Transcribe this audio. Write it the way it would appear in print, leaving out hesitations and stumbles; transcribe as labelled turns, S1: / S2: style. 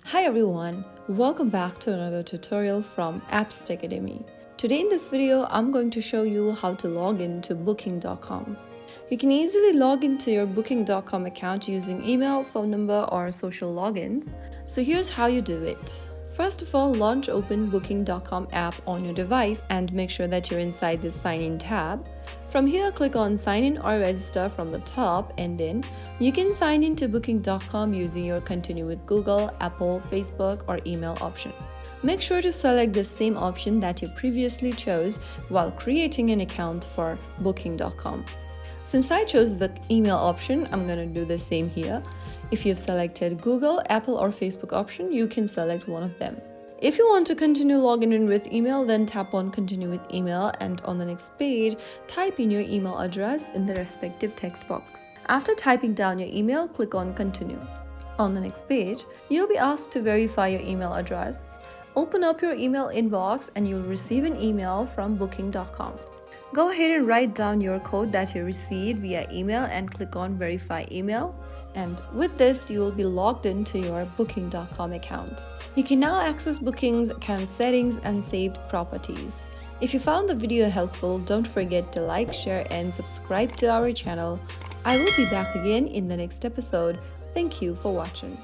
S1: Hi everyone, welcome back to another tutorial from Apps Academy. Today in this video, I'm going to show you how to log in to booking.com. You can easily log into your booking.com account using email, phone number, or social logins. So here's how you do it. First of all, launch open booking.com app on your device and make sure that you're inside the sign in tab. From here, click on sign in or register from the top, and then you can sign in to booking.com using your continue with Google, Apple, Facebook, or email option. Make sure to select the same option that you previously chose while creating an account for booking.com. Since I chose the email option, I'm going to do the same here. If you've selected Google, Apple, or Facebook option, you can select one of them. If you want to continue logging in with email, then tap on continue with email, and on the next page, type in your email address in the respective text box. After typing down your email, click on continue. On the next page, you'll be asked to verify your email address. Open up your email inbox and you'll receive an email from booking.com. Go ahead and write down your code that you received via email and click on verify email. And with this, you will be logged into your booking.com account. You can now access bookings, account settings, and saved properties. If you found the video helpful, don't forget to like, share, and subscribe to our channel. I will be back again in the next episode. Thank you for watching.